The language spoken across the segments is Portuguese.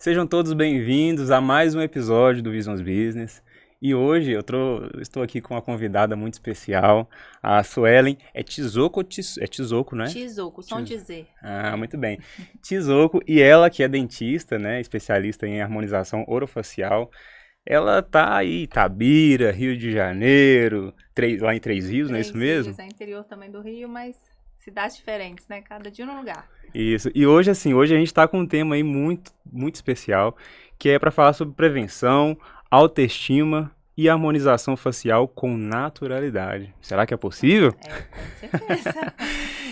Sejam todos bem-vindos a mais um episódio do Visions Business. E hoje estou aqui com uma convidada muito especial, a Suelen. É Tizoco, é Tizoco, né? Tizoco, som dizer. Ah, muito bem. Tizoco, e ela que é dentista, né? Especialista em harmonização orofacial. Ela tá aí, Itabira, Rio de Janeiro, lá em Três Rios, não é isso mesmo? Rios, é interior também do Rio, mas cidades diferentes, né? Cada dia num lugar. Isso. E hoje, hoje a gente tá com um tema aí muito especial, que é para falar sobre prevenção, autoestima e harmonização facial com naturalidade. Será que é possível? É, com certeza.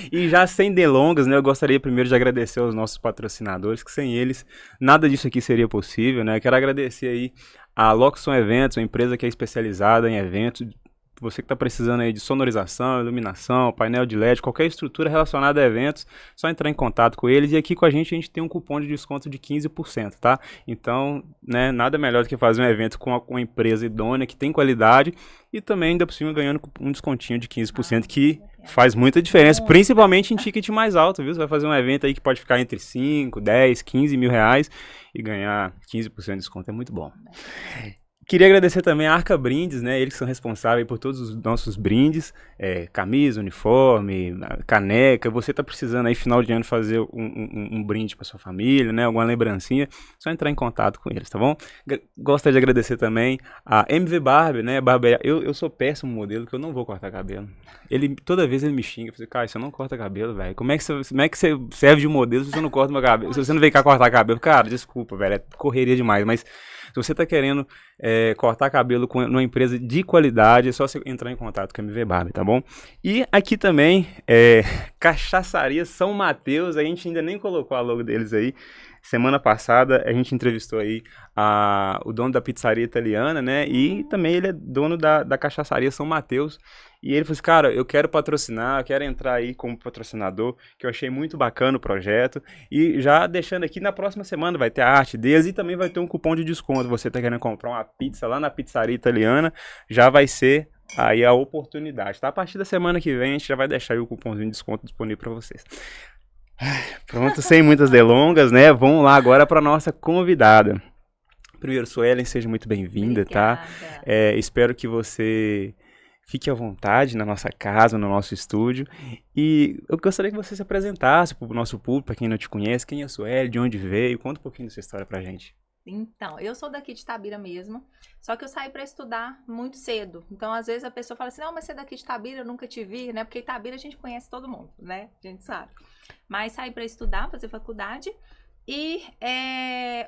E já sem delongas, né, eu gostaria primeiro de agradecer aos nossos patrocinadores, que sem eles nada disso aqui seria possível, né? Eu quero agradecer aí a Loxon Eventos, uma empresa que é especializada em eventos. Você que está precisando aí de sonorização, iluminação, painel de LED, qualquer estrutura relacionada a eventos, só entrar em contato com eles. E aqui com a gente tem um cupom de desconto de 15%, tá? Então, né, nada melhor do que fazer um evento com uma empresa idônea, que tem qualidade e também, ainda por cima, ganhando um descontinho de 15%, que faz muita diferença, principalmente em ticket mais alto, viu? Você vai fazer um evento aí que pode ficar entre 5, 10, 15 mil reais e ganhar 15% de desconto, é muito bom. Queria agradecer também a Arca Brindes, né? Eles que são responsáveis por todos os nossos brindes, camisa, uniforme, caneca. Você tá precisando aí, final de ano, fazer um brinde para sua família, né? Alguma lembrancinha, só entrar em contato com eles, tá bom? Gostaria de agradecer também a MV Barber, né? Barbear. Eu sou péssimo modelo, que eu não vou cortar cabelo. Toda vez ele me xinga, eu falo, cara, você não corta cabelo, velho. Como é que você serve de modelo se você não corta meu cabelo? Se você não vem cá cortar cabelo? Cara, desculpa, velho, é correria demais, mas se você tá querendo cortar cabelo numa empresa de qualidade, é só você entrar em contato com a MV Barber, tá bom? E aqui também, Cachaçaria São Mateus, a gente ainda nem colocou a logo deles aí. Semana passada a gente entrevistou aí o dono da pizzaria italiana, né? E também ele é dono da Cachaçaria São Mateus. E ele falou assim, cara, eu quero patrocinar, eu quero entrar aí como patrocinador, que eu achei muito bacana o projeto. E já deixando aqui, na próxima semana vai ter a arte deles e também vai ter um cupom de desconto. Você tá querendo comprar uma pizza lá na pizzaria italiana, já vai ser aí a oportunidade, tá? A partir da semana que vem a gente já vai deixar aí o cupomzinho de desconto disponível para vocês. Pronto, sem muitas delongas, né? Vamos lá agora para nossa convidada. Primeiro, Suelen, seja muito bem-vinda, tá? Espero que você fique à vontade na nossa casa, no nosso estúdio. E eu gostaria que você se apresentasse para o nosso público, para quem não te conhece. Quem é a Suelen, de onde veio? Conta um pouquinho da sua história pra gente. Então, eu sou daqui de Itabira mesmo, só que eu saí para estudar muito cedo. Então, às vezes a pessoa fala assim, não, mas você é daqui de Itabira, eu nunca te vi, né? Porque Itabira a gente conhece todo mundo, né? A gente sabe. Mas saí para estudar, fazer faculdade. E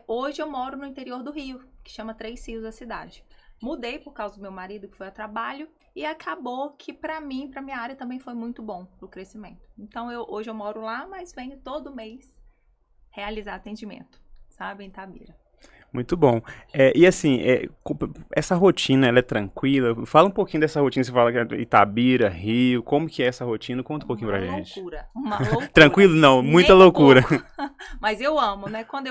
hoje eu moro no interior do Rio, que chama Três Rios a cidade. Mudei por causa do meu marido, que foi a trabalho, e acabou que para mim, para minha área também foi muito bom pro crescimento. Então, hoje eu moro lá, mas venho todo mês realizar atendimento, sabe, em Itabira. Muito bom. E assim, essa rotina, ela é tranquila? Fala um pouquinho dessa rotina, você fala que é Itabira, Rio, como que é essa rotina? Conta um pouquinho pra gente. Uma loucura. Tranquilo? Não, muita loucura. Mas eu amo, né? Quando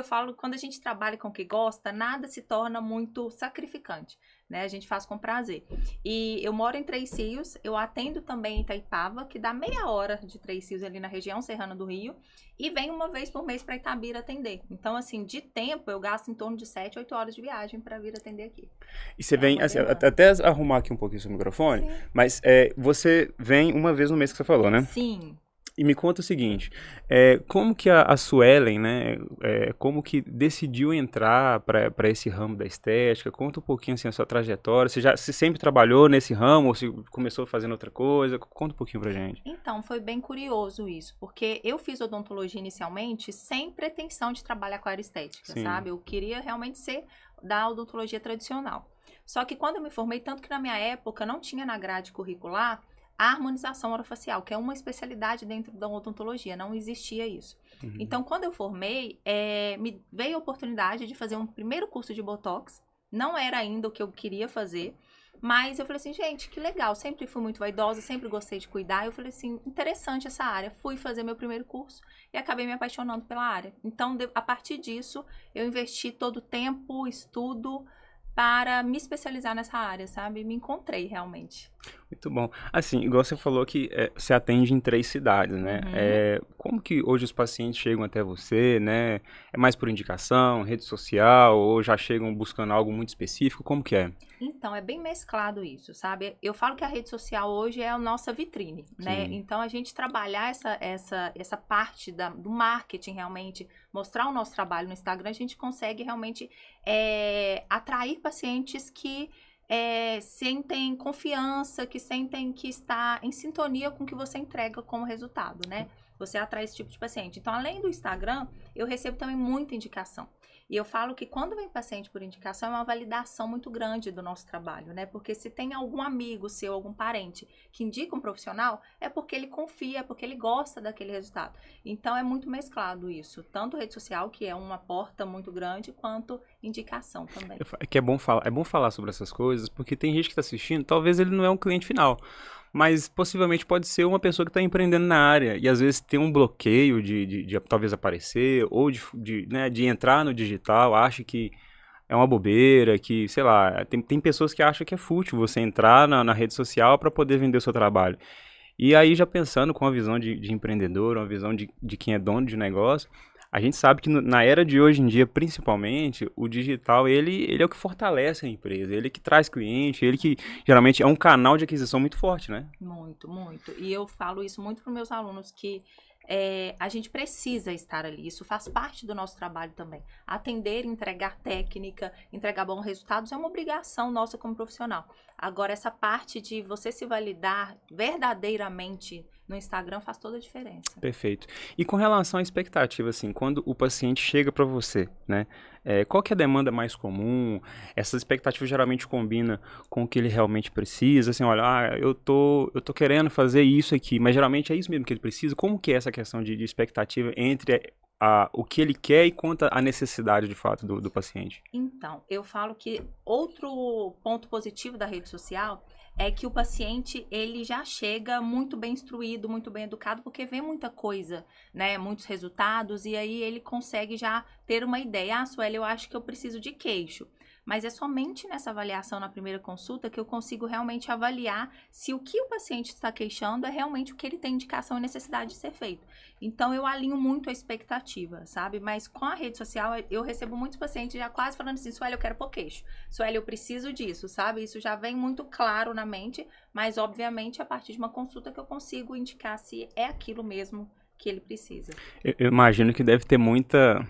a gente trabalha com o que gosta, nada se torna muito sacrificante, né? A gente faz com prazer. E eu moro em Três Rios, eu atendo também em Itaipava, que dá meia hora de Três Rios ali na região serrana do Rio, e venho uma vez por mês para Itabira atender. Então, assim, de tempo, eu gasto em torno de 7, 8 horas de viagem para vir atender aqui. E você vem, assim, até arrumar aqui um pouquinho o seu microfone, sim, mas você vem uma vez no mês que você falou, né? Sim. E me conta o seguinte, como que a Suelen, né, como que decidiu entrar para esse ramo da estética? Conta um pouquinho assim a sua trajetória. Você sempre trabalhou nesse ramo ou se começou fazendo outra coisa? Conta um pouquinho pra gente. Então, foi bem curioso isso, porque eu fiz odontologia inicialmente sem pretensão de trabalhar com a área estética, sim, sabe? Eu queria realmente ser da odontologia tradicional. Só que quando eu me formei, tanto que na minha época não tinha na grade curricular a harmonização orofacial, que é uma especialidade dentro da odontologia, não existia isso. Uhum. Então, quando eu formei, me veio a oportunidade de fazer um primeiro curso de Botox, não era ainda o que eu queria fazer, mas eu falei assim, gente, que legal, sempre fui muito vaidosa, sempre gostei de cuidar, eu falei assim, interessante essa área, fui fazer meu primeiro curso e acabei me apaixonando pela área. Então, a partir disso, eu investi todo o tempo, estudo, para me especializar nessa área, sabe? Me encontrei realmente. Muito bom. Assim, igual você falou que você atende em 3 cidades, né? como que hoje os pacientes chegam até você, né? É mais por indicação, rede social, ou já chegam buscando algo muito específico? Como que é? Então, é bem mesclado isso, sabe? Eu falo que a rede social hoje é a nossa vitrine, né? Sim, Então, a gente trabalhar essa parte do marketing realmente, mostrar o nosso trabalho no Instagram, a gente consegue realmente atrair pacientes que sentem confiança, que sentem que está em sintonia com o que você entrega como resultado, né? Você atrai esse tipo de paciente. Então, além do Instagram, eu recebo também muita indicação. E eu falo que quando vem paciente por indicação, é uma validação muito grande do nosso trabalho, né? Porque se tem algum amigo seu, algum parente que indica um profissional, é porque ele confia, é porque ele gosta daquele resultado. Então, é muito mesclado isso. Tanto rede social, que é uma porta muito grande, quanto indicação também. é que é bom falar sobre essas coisas, porque tem gente que está assistindo, talvez ele não é um cliente final, mas possivelmente pode ser uma pessoa que está empreendendo na área e às vezes tem um bloqueio de talvez aparecer ou né, de entrar no digital, acha que é uma bobeira, que, sei lá, tem pessoas que acham que é fútil você entrar na rede social para poder vender o seu trabalho. E aí, já pensando com a visão de empreendedor, uma visão de quem é dono de negócio, a gente sabe que na era de hoje em dia, principalmente, o digital, ele é o que fortalece a empresa, ele que traz cliente, ele que geralmente é um canal de aquisição muito forte, né? Muito, muito. E eu falo isso muito para os meus alunos, que a gente precisa estar ali. Isso faz parte do nosso trabalho também. Atender, entregar técnica, entregar bons resultados é uma obrigação nossa como profissional. Agora, essa parte de você se validar verdadeiramente no Instagram faz toda a diferença. Perfeito. E com relação à expectativa, assim, quando o paciente chega para você, né? Qual que é a demanda mais comum? Essa expectativa geralmente combina com o que ele realmente precisa, assim, olha, eu tô querendo fazer isso aqui, mas geralmente é isso mesmo que ele precisa. Como que é essa questão de expectativa entre o que ele quer e quanto à necessidade de fato do paciente? Então, eu falo que outro ponto positivo da rede social é que o paciente, ele já chega muito bem instruído, muito bem educado, porque vê muita coisa, né? Muitos resultados, e aí ele consegue já ter uma ideia. Ah, Sueli, eu acho que eu preciso de queixo. Mas é somente nessa avaliação na primeira consulta que eu consigo realmente avaliar se o que o paciente está queixando é realmente o que ele tem indicação e necessidade de ser feito. Então, eu alinho muito a expectativa, sabe? Mas com a rede social, eu recebo muitos pacientes já quase falando assim, Sueli, eu quero pôr queixo. Sueli, eu preciso disso, sabe? Isso já vem muito claro na mente, mas, obviamente, a partir de uma consulta que eu consigo indicar se é aquilo mesmo que ele precisa. Eu imagino que deve ter muita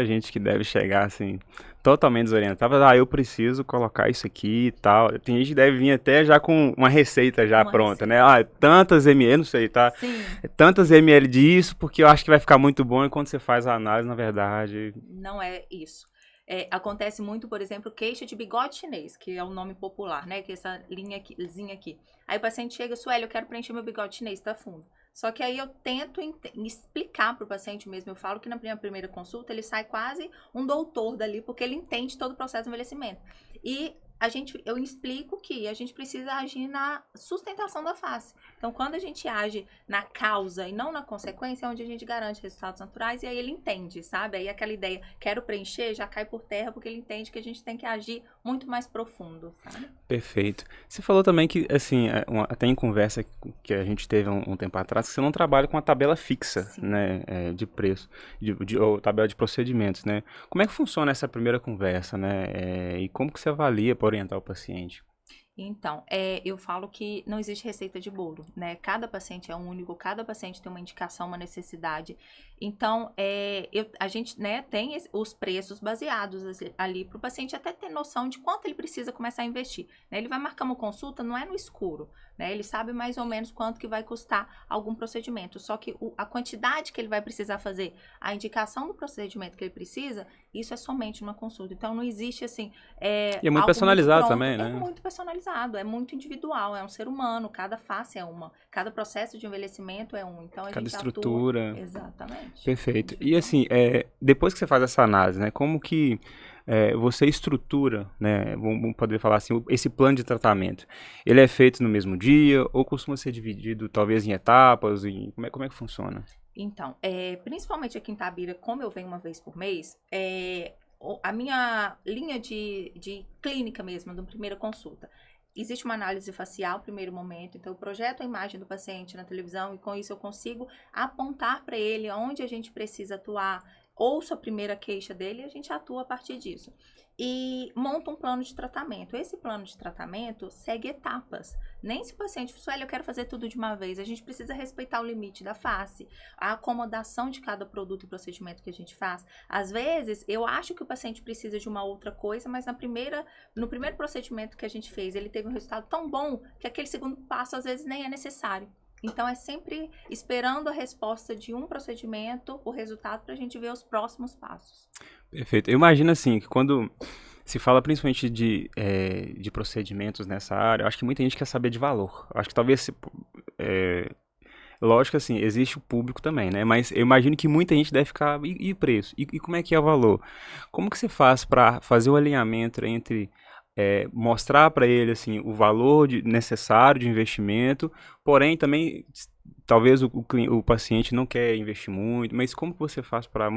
gente que deve chegar assim, totalmente desorientada. Ah, eu preciso colocar isso aqui e tal. Tem gente que deve vir até já com uma receita já Uma pronta, receita. né? Ah, tantas ml, não sei, tá? Sim. Tantas ml disso, porque eu acho que vai ficar muito bom. E quando você faz a análise, na verdade. Não é isso. Acontece muito, por exemplo, queixa de bigode chinês, que é o nome popular, né? Que é essa linhazinha aqui. Aí o paciente chega, Sueli, eu quero preencher meu bigode chinês, tá fundo. Só que aí eu tento explicar para o paciente mesmo. Eu falo que na minha primeira consulta ele sai quase um doutor dali, porque ele entende todo o processo de envelhecimento. E eu explico que a gente precisa agir na sustentação da face. Então, quando a gente age na causa e não na consequência, é onde a gente garante resultados naturais, e aí ele entende, sabe? Aí aquela ideia, quero preencher, já cai por terra, porque ele entende que a gente tem que agir muito mais profundo, sabe? Perfeito. Você falou também que, assim, até em conversa que a gente teve um tempo atrás, que você não trabalha com a tabela fixa, Sim. né, de preço, ou tabela de procedimentos, né? Como é que funciona essa primeira conversa, né? E como que você avalia para orientar o paciente? Então, eu falo que não existe receita de bolo, né? Cada paciente é único, cada paciente tem uma indicação, uma necessidade. Então, a gente, né, tem os preços baseados ali para o paciente até ter noção de quanto ele precisa começar a investir, né? Ele vai marcar uma consulta, não é no escuro, né? Ele sabe mais ou menos quanto que vai custar algum procedimento. Só que a quantidade que ele vai precisar fazer, a indicação do procedimento que ele precisa, isso é somente uma consulta. Então, não existe, assim, E é muito algo personalizado pronto. também, É né? muito personalizado, é muito individual, é um ser humano, cada face é uma, cada processo de envelhecimento é um. Então, a Cada gente atua. estrutura. Exatamente. Perfeito. E Individual. assim, depois que você faz essa análise, né, como que você estrutura, né, vamos poder falar assim, esse plano de tratamento? Ele é feito no mesmo dia ou costuma ser dividido talvez em etapas? Como é que funciona? Então, principalmente aqui em Tabira, como eu venho uma vez por mês, a minha linha de clínica mesmo, da primeira consulta, existe uma análise facial, primeiro momento, então eu projeto a imagem do paciente na televisão e com isso eu consigo apontar para ele onde a gente precisa atuar, ouço a primeira queixa dele e a gente atua a partir disso. E monta um plano de tratamento. Esse plano de tratamento segue etapas. Nem se o paciente fala, eu quero fazer tudo de uma vez. A gente precisa respeitar o limite da face, a acomodação de cada produto e procedimento que a gente faz. Às vezes, eu acho que o paciente precisa de uma outra coisa, mas no primeiro procedimento que a gente fez, ele teve um resultado tão bom que aquele segundo passo, às vezes, nem é necessário. Então, é sempre esperando a resposta de um procedimento, o resultado, para a gente ver os próximos passos. Perfeito. Eu imagino assim, que quando se fala principalmente de procedimentos nessa área, eu acho que muita gente quer saber de valor. Eu acho que talvez, lógico assim, existe o público também, né? Mas eu imagino que muita gente deve ficar, e preço? E como é que é o valor? Como que você faz para fazer o alinhamento entre mostrar para ele assim o valor necessário de investimento, porém também talvez o paciente não quer investir muito, mas como que você faz para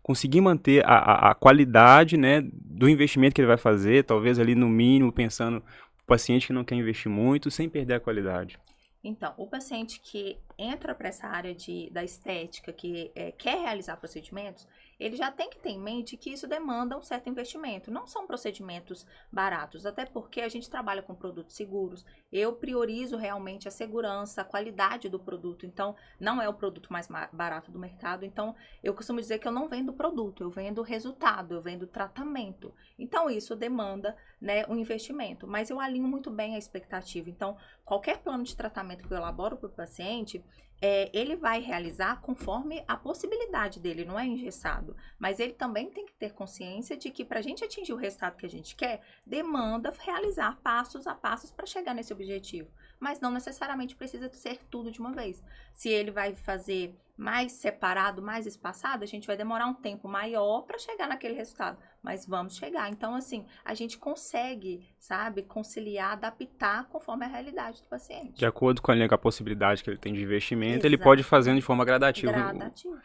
conseguir manter a qualidade, né, do investimento que ele vai fazer, talvez ali no mínimo pensando o paciente que não quer investir muito, sem perder a qualidade? Então, o paciente que entra para essa área da estética, que quer realizar procedimentos, ele já tem que ter em mente que isso demanda um certo investimento. Não são procedimentos baratos, até porque a gente trabalha com produtos seguros. Eu priorizo realmente a segurança, a qualidade do produto. Então, não é o produto mais barato do mercado. Então, eu costumo dizer que eu não vendo produto, eu vendo resultado, eu vendo tratamento. Então, isso demanda, né, um investimento. Mas eu alinho muito bem a expectativa. Então, qualquer plano de tratamento que eu elaboro para o paciente, ele vai realizar conforme a possibilidade dele, não é engessado. Mas ele também tem que ter consciência de que para a gente atingir o resultado que a gente quer, demanda realizar passos a passos para chegar nesse objetivo. Mas não necessariamente precisa ser tudo de uma vez. Se ele vai fazer mais separado, mais espaçado, a gente vai demorar um tempo maior para chegar naquele resultado. Mas vamos chegar. Então, assim, a gente consegue, sabe, conciliar, adaptar conforme a realidade do paciente. De acordo com a possibilidade que ele tem de investimento, ele pode ir fazendo de forma gradativa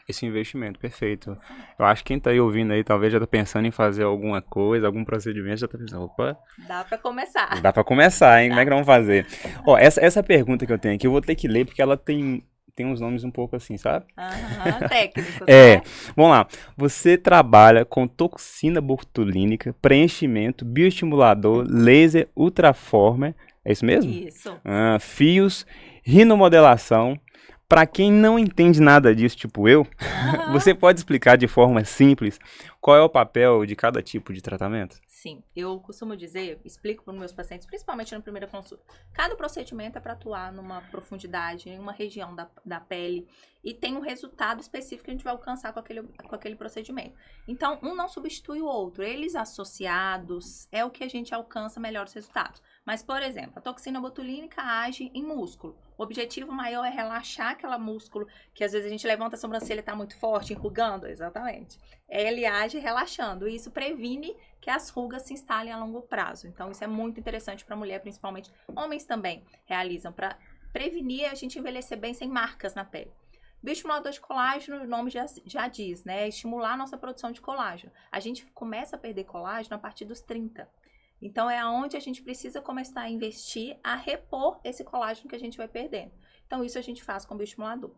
esse investimento. Perfeito. Eu acho que quem está aí ouvindo aí, talvez já está pensando em fazer alguma coisa, algum procedimento, já está pensando, opa... Dá para começar. Dá para começar, hein? Como é que vamos fazer? Ó, essa pergunta que eu tenho aqui, eu vou ter que ler, porque ela tem uns nomes um pouco assim, sabe? Técnicos, né? Vamos lá. Você trabalha com toxina botulínica, preenchimento, bioestimulador, laser, ultraformer, é isso mesmo? Isso. Fios, rinomodelação. Para quem não entende nada disso, tipo eu, você pode explicar de forma simples qual é o papel de cada tipo de tratamento? Sim, eu costumo dizer, explico para os meus pacientes, principalmente na primeira consulta, cada procedimento é para atuar numa profundidade, em uma região da pele e tem um resultado específico que a gente vai alcançar com aquele procedimento. Então, um não substitui o outro, eles associados é o que a gente alcança melhores resultados. Mas, por exemplo, a toxina botulínica age em músculo. O objetivo maior é relaxar aquele músculo, que às vezes a gente levanta a sobrancelha e está muito forte, enrugando, exatamente. Ele age relaxando, e isso previne que as rugas se instalem a longo prazo. Então, isso é muito interessante para a mulher, principalmente. Homens também realizam para prevenir a gente envelhecer bem sem marcas na pele. Bioestimulador de colágeno, o nome já diz, né? Estimular a nossa produção de colágeno. A gente começa a perder colágeno a partir dos 30. Então, é aonde a gente precisa começar a investir, a repor esse colágeno que a gente vai perdendo. Então, isso a gente faz com o bioestimulador.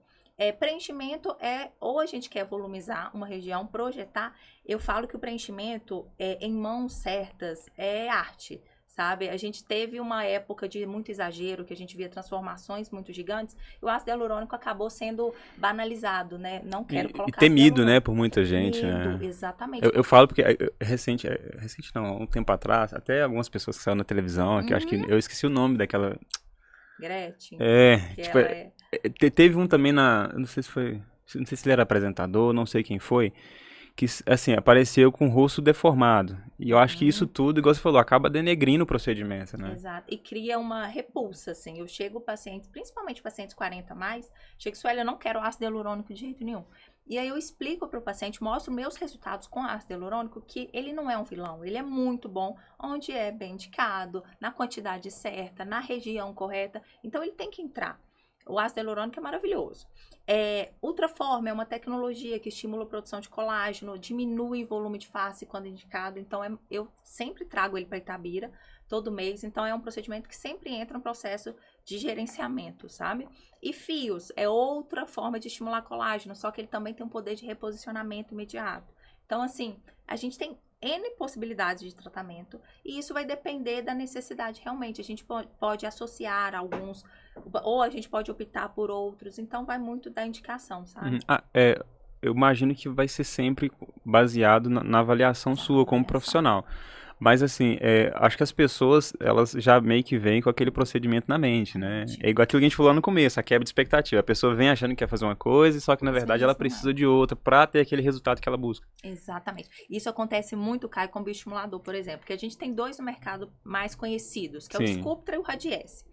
Preenchimento ou a gente quer volumizar uma região, projetar. Eu falo que o preenchimento, em mãos certas, é arte, sabe? A gente teve uma época de muito exagero, que a gente via transformações muito gigantes, e o ácido hialurônico acabou sendo banalizado, né? Não quero colocar... E temido, né, por muita gente, né? Exatamente. Eu falo porque recente não, um tempo atrás, até algumas pessoas que saíram na televisão, que eu acho que eu esqueci o nome daquela... Gretchen. Tipo, teve um também não sei se ele era apresentador, não sei quem foi, que, assim, apareceu com o rosto deformado. E eu acho que isso tudo, igual você falou, acaba denegrindo o procedimento, né? Exato. E cria uma repulsa, assim. Eu chego pacientes, principalmente pacientes 40 mais, chego e eu não quero ácido hialurônico de jeito nenhum. E aí eu explico para o paciente, mostro meus resultados com ácido hialurônico, que ele não é um vilão, ele é muito bom, onde é bem indicado, na quantidade certa, na região correta. Então ele tem que entrar. O ácido hialurônico é maravilhoso. Ultraform é uma tecnologia que estimula a produção de colágeno, diminui o volume de face quando indicado. Então, eu sempre trago ele para Itabira, todo mês. Então, é um procedimento que sempre entra no processo de gerenciamento, sabe? E fios é outra forma de estimular colágeno, só que ele também tem um poder de reposicionamento imediato. Então, assim, a gente tem N possibilidades de tratamento e isso vai depender da necessidade realmente. A gente pode associar alguns, ou a gente pode optar por outros, então vai muito da indicação, sabe? Eu imagino que vai ser sempre baseado na avaliação sua como profissional. Mas assim, acho que as pessoas, elas já meio que vêm com aquele procedimento na mente, né? É igual aquilo que a gente falou no começo, a quebra de expectativa. A pessoa vem achando que quer fazer uma coisa, só que na verdade ela precisa de outra para ter aquele resultado que ela busca. Exatamente. Isso acontece muito, Caio, com o bioestimulador, por exemplo, porque a gente tem dois no mercado mais conhecidos, que é o Sculptra e o Radiesse.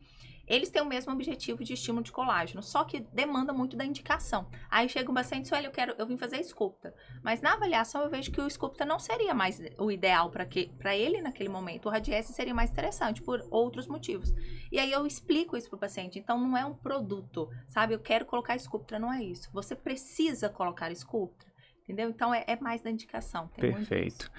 Eles têm o mesmo objetivo de estímulo de colágeno, só que demanda muito da indicação. Aí chega um paciente e diz, olha, eu vim fazer Sculptra. Mas na avaliação eu vejo que o Sculptra não seria mais o ideal para ele naquele momento. O Radiesse seria mais interessante por outros motivos. E aí eu explico isso para o paciente. Então não é um produto, sabe? Eu quero colocar Sculptra, não é isso. Você precisa colocar Sculptra. Entendeu? Então, é mais da indicação. Perfeito.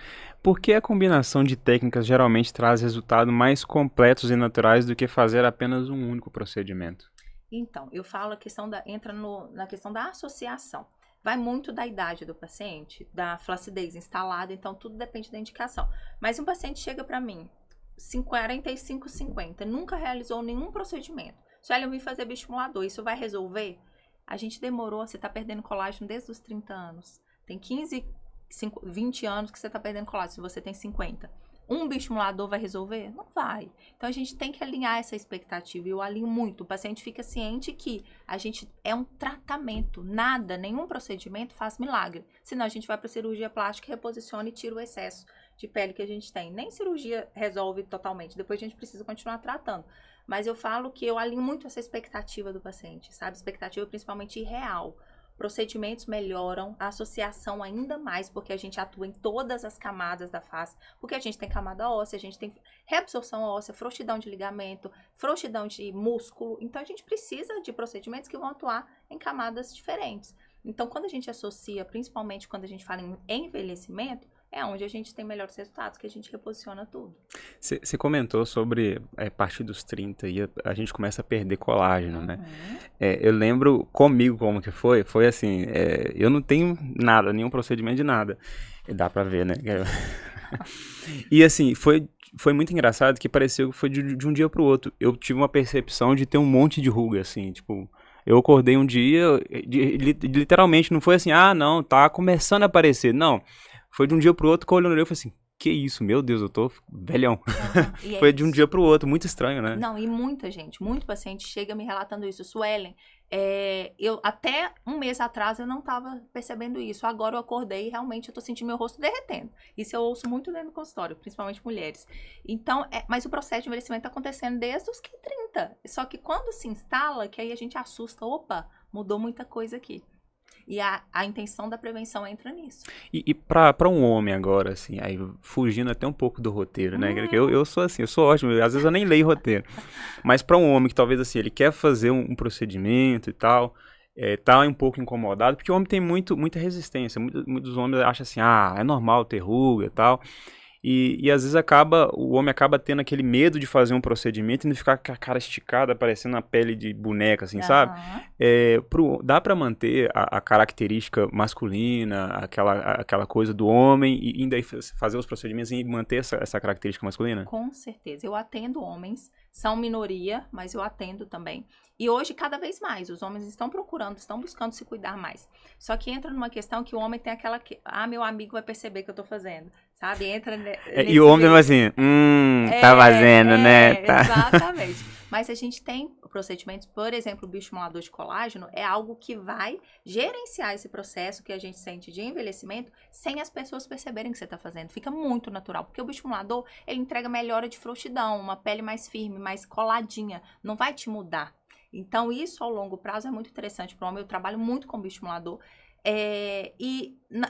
Por que a combinação de técnicas geralmente traz resultados mais completos e naturais do que fazer apenas um único procedimento? Então, eu falo entra na questão da associação. Vai muito da idade do paciente, da flacidez instalada, então tudo depende da indicação. Mas um paciente chega para mim, 45, 50, nunca realizou nenhum procedimento. Só ele vim fazer bioestimulador, isso vai resolver? A gente demorou, você está perdendo colágeno desde os 30 anos. Tem 20 anos que você está perdendo colágeno, se você tem 50. Um bioestimulador vai resolver? Não vai. Então, a gente tem que alinhar essa expectativa. E eu alinho muito. O paciente fica ciente que é um tratamento. Nenhum procedimento faz milagre. Senão, a gente vai para a cirurgia plástica, reposiciona e tira o excesso de pele que a gente tem. Nem cirurgia resolve totalmente. Depois, a gente precisa continuar tratando. Mas eu falo que eu alinho muito essa expectativa do paciente, sabe? Expectativa principalmente irreal. Procedimentos melhoram, a associação ainda mais, porque a gente atua em todas as camadas da face, porque a gente tem camada óssea, a gente tem reabsorção óssea, frouxidão de ligamento, frouxidão de músculo, então a gente precisa de procedimentos que vão atuar em camadas diferentes. Então, quando a gente associa, principalmente quando a gente fala em envelhecimento, é onde a gente tem melhores resultados, que a gente reposiciona tudo. Você comentou sobre a partir dos 30 e a gente começa a perder colágeno, né? Eu lembro comigo como que foi assim, eu não tenho nada, nenhum procedimento de nada. Dá pra ver, né? E assim, foi muito engraçado que pareceu que foi de um dia pro outro. Eu tive uma percepção de ter um monte de ruga, assim, tipo... Eu acordei um dia, literalmente, não foi assim, não, tá começando a aparecer, não. Foi de um dia pro outro, que eu olhando eu falei assim, que isso, meu Deus, eu tô velhão. Foi de um dia pro outro, muito estranho, né? Não, e muito paciente chega me relatando isso. Suelen, eu até um mês atrás eu não tava percebendo isso. Agora eu acordei e realmente eu tô sentindo meu rosto derretendo. Isso eu ouço muito dentro do consultório, principalmente mulheres. Então, mas o processo de envelhecimento tá acontecendo desde os 30. Só que quando se instala, que aí a gente assusta, opa, mudou muita coisa aqui. E a intenção da prevenção entra nisso. E pra um homem agora, assim, aí fugindo até um pouco do roteiro, né? Eu sou assim, eu sou ótimo, às vezes eu nem leio roteiro. Mas pra um homem que talvez assim, ele quer fazer um procedimento e tal, tá um pouco incomodado, porque o homem tem muita resistência. Muitos homens acham assim, é normal ter ruga e tal. E às vezes o homem acaba tendo aquele medo de fazer um procedimento e não ficar com a cara esticada, parecendo uma pele de boneca, assim, sabe? Dá pra manter a característica masculina, aquela coisa do homem, e ainda fazer os procedimentos e manter essa característica masculina? Com certeza. Eu atendo homens, são minoria, mas eu atendo também. E hoje, cada vez mais, os homens estão buscando se cuidar mais. Só que entra numa questão que o homem tem aquela... meu amigo vai perceber que eu tô fazendo, sabe? Entra e o homem é assim, tá fazendo, né? Tá. Exatamente. Mas a gente tem procedimentos, por exemplo, o bioestimulador de colágeno é algo que vai gerenciar esse processo que a gente sente de envelhecimento sem as pessoas perceberem que você está fazendo. Fica muito natural, porque o bioestimulador, ele entrega melhora de frouxidão, uma pele mais firme, mais coladinha, não vai te mudar. Então, isso ao longo prazo é muito interessante para o homem. Eu trabalho muito com bioestimulador. É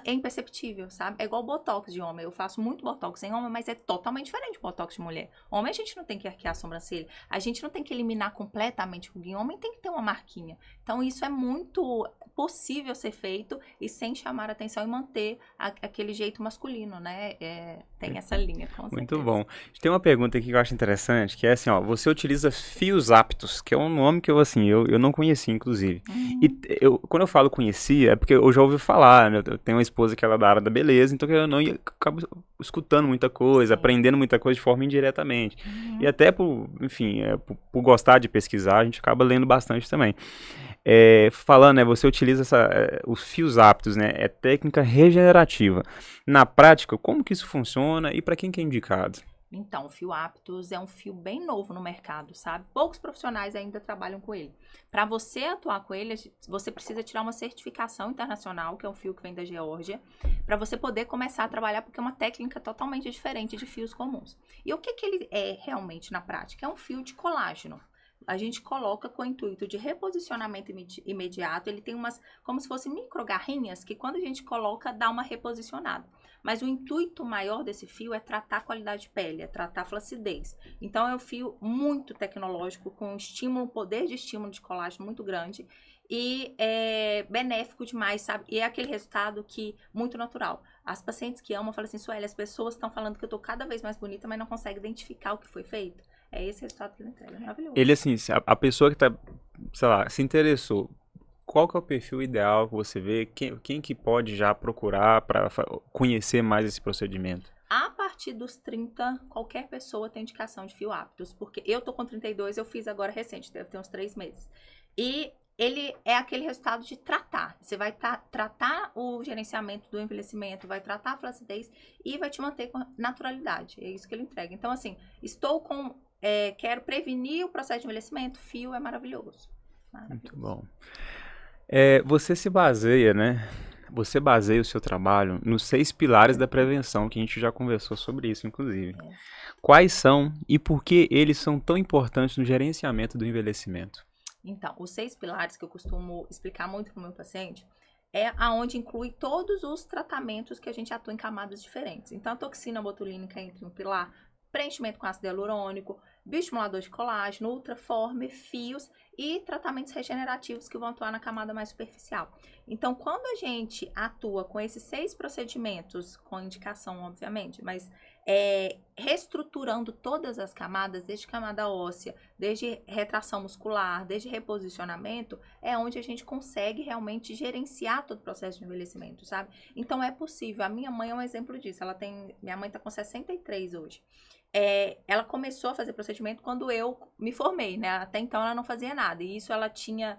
imperceptível, sabe? É igual botox de homem. Eu faço muito botox em homem, mas é totalmente diferente do botox de mulher. Homem, a gente não tem que arquear a sobrancelha. A gente não tem que eliminar completamente o ruguinho. Homem tem que ter uma marquinha. Então, isso é muito possível ser feito e sem chamar a atenção e manter aquele jeito masculino, né? Tem essa linha, com certeza. Muito bom. Tem uma pergunta aqui que eu acho interessante, que é assim, ó, você utiliza fios aptos, que é um nome que eu não conhecia, inclusive. E quando eu falo conhecia, é porque eu já ouvi falar, né? Eu tenho uma esposa que ela é da área da beleza, então eu não acabo escutando muita coisa, aprendendo muita coisa de forma indiretamente. E até por gostar de pesquisar, a gente acaba lendo bastante também. Falando, né, você utiliza os fios aptos, né, é técnica regenerativa. Na prática, como que isso funciona e para quem que é indicado? Então, o fio Aptus é um fio bem novo no mercado, sabe? Poucos profissionais ainda trabalham com ele. Para você atuar com ele, você precisa tirar uma certificação internacional, que é um fio que vem da Geórgia, para você poder começar a trabalhar, porque é uma técnica totalmente diferente de fios comuns. E o que ele é realmente na prática? É um fio de colágeno. A gente coloca com o intuito de reposicionamento imediato. Ele tem como se fossem microgarrinhas, que quando a gente coloca, dá uma reposicionada. Mas o intuito maior desse fio é tratar a qualidade de pele, é tratar a flacidez. Então, é um fio muito tecnológico, com poder de estímulo de colágeno muito grande. E é benéfico demais, sabe? E é aquele resultado muito natural. As pacientes que amam falam assim, Sueli, as pessoas estão falando que eu tô cada vez mais bonita, mas não conseguem identificar o que foi feito. É esse resultado que ele entrega, é maravilhoso. Ele, assim, a pessoa que tá, sei lá, se interessou, qual que é o perfil ideal que você vê? Quem que pode já procurar para conhecer mais esse procedimento? A partir dos 30, qualquer pessoa tem indicação de fio Aptus, porque eu tô com 32, eu fiz agora recente, deve ter uns 3 meses. E ele é aquele resultado de tratar. Você vai tratar o gerenciamento do envelhecimento, vai tratar a flacidez e vai te manter com naturalidade. É isso que ele entrega. Então, assim, quero prevenir o processo de envelhecimento, fio é maravilhoso. Muito bom. Você se baseia, né? Você baseia o seu trabalho nos 6 pilares da prevenção, que a gente já conversou sobre isso, inclusive. Quais são e por que eles são tão importantes no gerenciamento do envelhecimento? Então, os 6 pilares que eu costumo explicar muito para o meu paciente é aonde inclui todos os tratamentos que a gente atua em camadas diferentes. Então, a toxina botulínica entra em um pilar, preenchimento com ácido hialurônico, bioestimulador de colágeno, ultraforme, fios e tratamentos regenerativos que vão atuar na camada mais superficial. Então, quando a gente atua com esses 6 procedimentos, com indicação, obviamente, mas reestruturando todas as camadas, desde camada óssea, desde retração muscular, desde reposicionamento, é onde a gente consegue realmente gerenciar todo o processo de envelhecimento, sabe? Então, é possível. A minha mãe é um exemplo disso. Minha mãe está com 63 hoje. Ela começou a fazer procedimento quando eu me formei, né? Até então ela não fazia nada. E isso ela tinha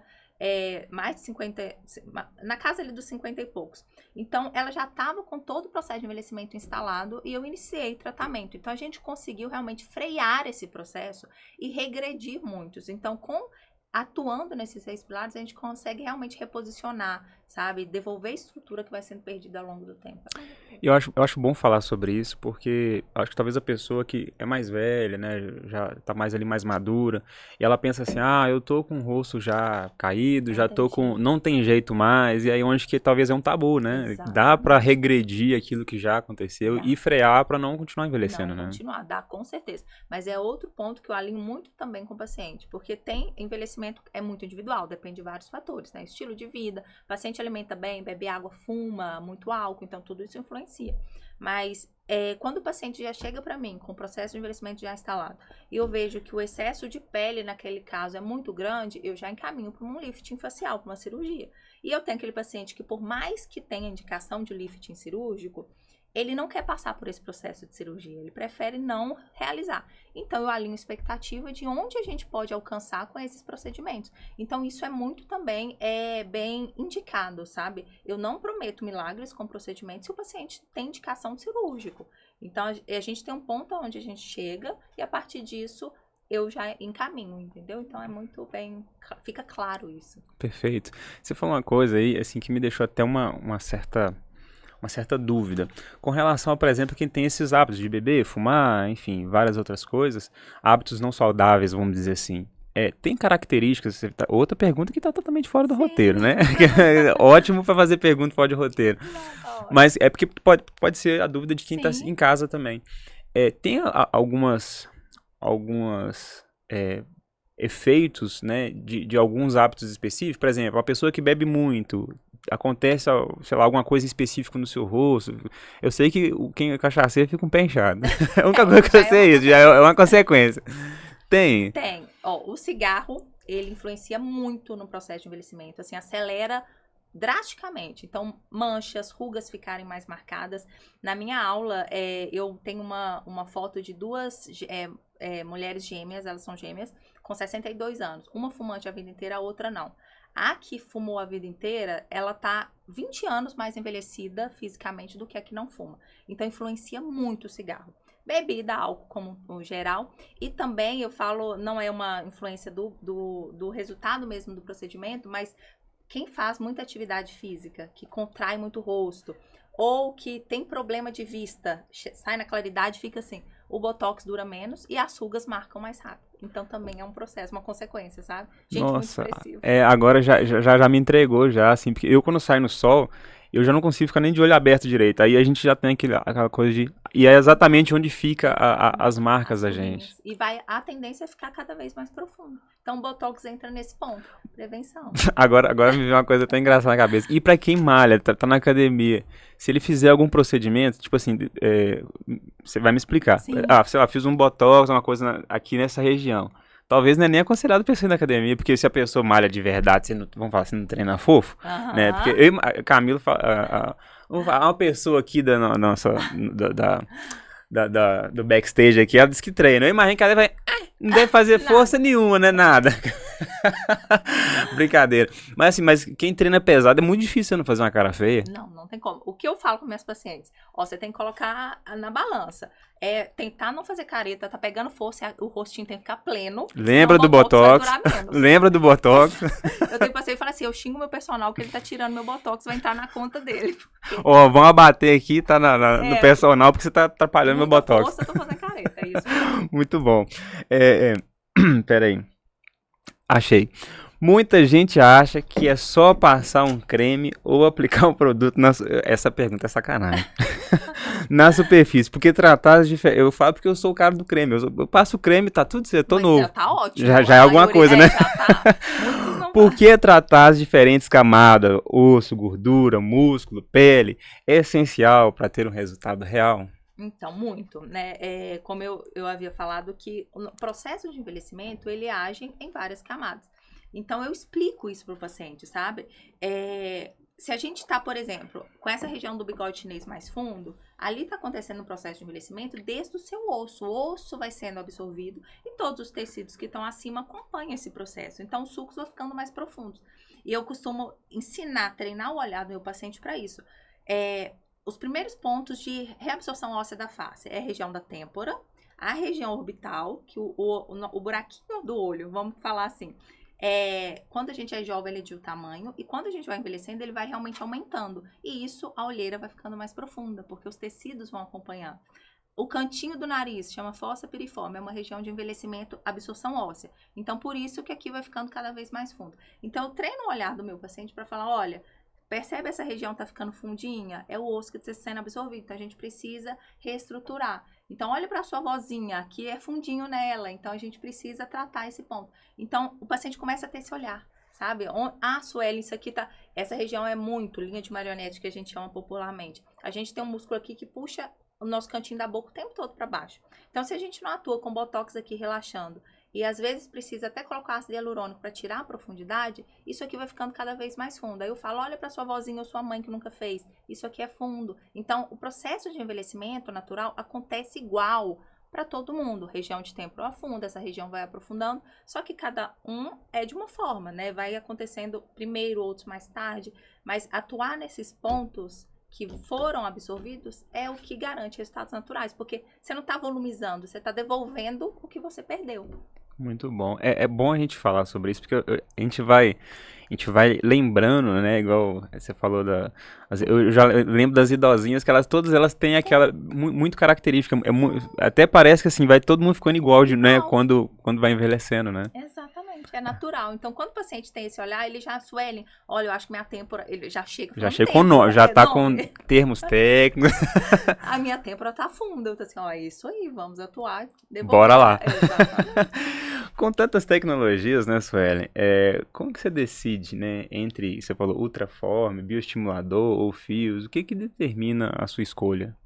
mais de 50, na casa ali dos 50 e poucos. Então, ela já estava com todo o processo de envelhecimento instalado e eu iniciei tratamento. Então, a gente conseguiu realmente frear esse processo e regredir muitos. Então, atuando nesses 6 pilares, a gente consegue realmente reposicionar, sabe? Devolver a estrutura que vai sendo perdida ao longo do tempo. Eu acho bom falar sobre isso, porque acho que talvez a pessoa que é mais velha, né, já tá mais madura, e ela pensa assim, eu tô com o rosto já caído, não tem jeito mais, e aí onde que talvez é um tabu, né? Exatamente. Dá pra regredir aquilo que já aconteceu e frear pra não continuar envelhecendo, né? Continuar, dá, com certeza. Mas é outro ponto que eu alinho muito também com o paciente, porque envelhecimento é muito individual, depende de vários fatores, né? Estilo de vida, o paciente alimenta bem, bebe água, fuma, muito álcool, então tudo isso influencia. Mas quando o paciente já chega para mim com o processo de envelhecimento já instalado e eu vejo que o excesso de pele naquele caso é muito grande, eu já encaminho para um lifting facial, para uma cirurgia. E eu tenho aquele paciente que, por mais que tenha indicação de lifting cirúrgico, ele não quer passar por esse processo de cirurgia, ele prefere não realizar. Então, eu alinho expectativa de onde a gente pode alcançar com esses procedimentos. Então, isso é muito também bem indicado, sabe? Eu não prometo milagres com procedimentos se o paciente tem indicação de cirúrgico. Então, a gente tem um ponto onde a gente chega e, a partir disso, eu já encaminho, entendeu? Então, é muito bem... Fica claro isso. Perfeito. Você falou uma coisa aí, assim, que me deixou até uma certa dúvida. Com relação, por exemplo, quem tem esses hábitos de beber, fumar, enfim, várias outras coisas, hábitos não saudáveis, vamos dizer assim. tem características, outra pergunta que está totalmente fora do roteiro, né? Ótimo para fazer pergunta fora de roteiro. Não, Mas é porque pode ser a dúvida de quem está sim. em casa também. Tem algumas efeitos, né, de alguns hábitos específicos. Por exemplo, a pessoa que bebe muito, acontece, sei lá, alguma coisa específica no seu rosto. Eu sei que quem é cachaceiro fica com o pé inchado. A única coisa que eu sei é isso, já é uma consequência. Tem. Tem. Ó, o cigarro, ele influencia muito no processo de envelhecimento, assim, acelera drasticamente. Então, manchas, rugas ficarem mais marcadas. Na minha aula, eu tenho uma foto de duas mulheres gêmeas, elas são gêmeas, com 62 anos. Uma fumante a vida inteira, a outra não. A que fumou a vida inteira, ela tá 20 anos mais envelhecida fisicamente do que a que não fuma. Então, influencia muito o cigarro. Bebida, álcool como no geral. E também, eu falo, não é uma influência do resultado mesmo do procedimento, mas quem faz muita atividade física, que contrai muito o rosto, ou que tem problema de vista, sai na claridade, fica assim, o botox dura menos e as rugas marcam mais rápido. Então também é um processo, uma consequência, sabe? Gente, muito expressivo. Agora já me entregou já, assim, porque eu quando saio no sol, eu já não consigo ficar nem de olho aberto direito. Aí a gente já tem aquela coisa de... E é exatamente onde fica as marcas da gente. E a tendência é ficar cada vez mais profundo. Então o botox entra nesse ponto, prevenção. Agora me veio uma coisa até engraçada na cabeça. E pra quem malha, tá na academia, se ele fizer algum procedimento, tipo assim, você vai me explicar. Sim. Sei lá, fiz um botox, uma coisa aqui nessa região. Talvez não é nem aconselhado pra você ir na academia, porque se a pessoa malha de verdade, vamos falar, você não treina fofo, né? Porque Camilo fala, uma pessoa aqui da nossa, do backstage aqui, ela disse que treina. Eu imagino que ela vai, não deve fazer força nenhuma, né? Nada. Brincadeira. Mas assim, quem treina pesado é muito difícil você não fazer uma cara feia. Não tem como. O que eu falo com minhas pacientes? Você tem que colocar na balança. Tentar não fazer careta, tá pegando força, o rostinho tem que ficar pleno. Lembra do botox? Lembra do botox? Eu tenho paciente e falo assim, eu xingo meu personal que ele tá tirando meu botox, vai entrar na conta dele. Vamos abater aqui, tá no personal, porque você tá atrapalhando meu botox. Força, eu tô fazendo careta, é isso mesmo. Muito bom. Peraí. Achei. Muita gente acha que é só passar um creme ou aplicar um produto essa pergunta é sacanagem. Na superfície, porque tratados diferentes. Eu falo porque eu sou o cara do creme. Eu passo o creme, tá tudo certo, tô novo. Já tá ótimo. Já é alguma coisa, né? Já tá. Muitos não por que tratar as diferentes camadas, osso, gordura, músculo, pele, é essencial para ter um resultado real? Então, muito, né? Como eu havia falado que o processo de envelhecimento, ele age em várias camadas. Então, eu explico isso para o paciente, sabe? Se a gente está, por exemplo, com essa região do bigode chinês mais fundo, ali está acontecendo um processo de envelhecimento desde o seu osso. O osso vai sendo absorvido e todos os tecidos que estão acima acompanham esse processo. Então, os sulcos vão ficando mais profundos. E eu costumo ensinar, treinar o olhar do meu paciente para isso. Os primeiros pontos de reabsorção óssea da face é a região da têmpora, a região orbital, que o buraquinho do olho, vamos falar assim, quando a gente é jovem, ele é de um tamanho, e quando a gente vai envelhecendo, ele vai realmente aumentando. E isso, a olheira vai ficando mais profunda, porque os tecidos vão acompanhando. O cantinho do nariz, chama fossa piriforme, é uma região de envelhecimento, absorção óssea. Então, por isso que aqui vai ficando cada vez mais fundo. Então, eu treino o olhar do meu paciente para falar, olha, percebe essa região tá ficando fundinha? É o osso que está sendo absorvido, então a gente precisa reestruturar. Então, olha para sua vozinha, aqui é fundinho nela, então a gente precisa tratar esse ponto. Então, o paciente começa a ter esse olhar, sabe? Sueli, isso aqui tá... Essa região é muito linha de marionete, que a gente chama popularmente. A gente tem um músculo aqui que puxa o nosso cantinho da boca o tempo todo para baixo. Então, se a gente não atua com botox aqui relaxando, e às vezes precisa até colocar ácido hialurônico para tirar a profundidade, isso aqui vai ficando cada vez mais fundo. Aí eu falo, olha para sua vozinha ou sua mãe que nunca fez, isso aqui é fundo. Então, o processo de envelhecimento natural acontece igual para todo mundo. Região de têmpora afunda, essa região vai aprofundando, só que cada um é de uma forma, né? Vai acontecendo primeiro, outros mais tarde, mas atuar nesses pontos que foram absorvidos é o que garante resultados naturais, porque você não está volumizando, você está devolvendo o que você perdeu. Muito bom. É bom a gente falar sobre isso, porque a gente vai lembrando, né, igual você falou eu já lembro das idosinhas, que todas elas têm aquela, muito característica, até parece que assim, vai todo mundo ficando igual, né, quando vai envelhecendo, né? Exatamente. é natural. Então, quando o paciente tem esse olhar, ele já, Suelen, olha, eu acho que minha têmpora, ele já chega Já falando chega com têmpora, já tá nome. com termos técnicos. A minha têmpora tá funda. Eu tô assim, ó, é isso aí, vamos atuar. Bora lá. Exatamente. Com tantas tecnologias, né, Suelen, como que você decide, né, entre, você falou, ultraforme, bioestimulador ou fios, o que que determina a sua escolha?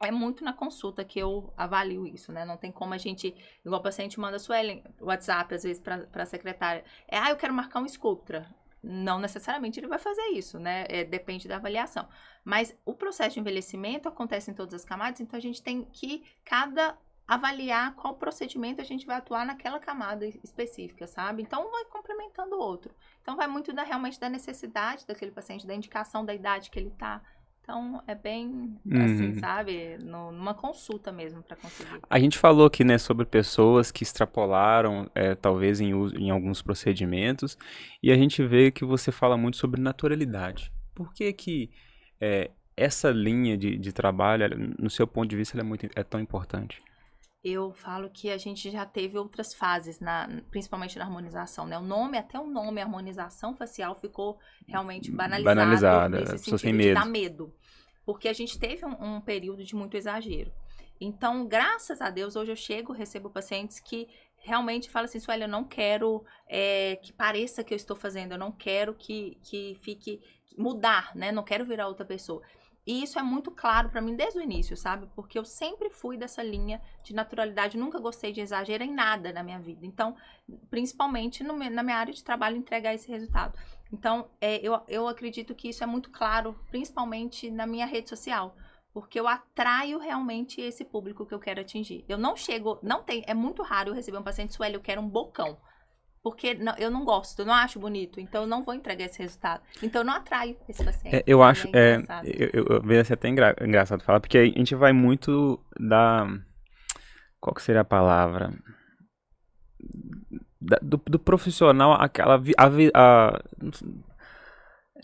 É muito na consulta que eu avalio isso, né? Não tem como a gente, igual o paciente manda Suelen, WhatsApp, às vezes, para a secretária. Eu quero marcar um Sculptra. Não necessariamente ele vai fazer isso, né? Depende da avaliação. Mas o processo de envelhecimento acontece em todas as camadas, então a gente tem que avaliar qual procedimento a gente vai atuar naquela camada específica, sabe? Então, um vai complementando o outro. Então, vai muito realmente da necessidade daquele paciente, da indicação da idade que ele tá. Então, é bem, assim, sabe? Numa consulta mesmo para conseguir. A gente falou aqui, né, sobre pessoas que extrapolaram, talvez, em alguns procedimentos, e a gente vê que você fala muito sobre naturalidade. Por que que essa linha de trabalho, no seu ponto de vista, ela é tão importante? Eu falo que a gente já teve outras fases, principalmente na harmonização, né? Até o nome harmonização facial ficou realmente banalizado nesse sentido de dar medo. Porque a gente teve um período de muito exagero. Então, graças a Deus, hoje eu recebo pacientes que realmente falam assim, Sueli, eu não quero que pareça que eu estou fazendo, eu não quero que fique mudar, né? Não quero virar outra pessoa. E isso é muito claro pra mim desde o início, sabe? Porque eu sempre fui dessa linha de naturalidade, nunca gostei de exagero em nada na minha vida. Então, principalmente na minha área de trabalho, entregar esse resultado. Então, eu acredito que isso é muito claro, principalmente na minha rede social. Porque eu atraio realmente esse público que eu quero atingir. Eu não chego, é muito raro eu receber um paciente, Sueli, eu quero um bocão. Porque eu não gosto, eu não acho bonito, então eu não vou entregar esse resultado. Então eu não atraio esse paciente. Eu acho, eu vejo até engraçado falar, porque a gente vai muito qual que seria a palavra? Do profissional,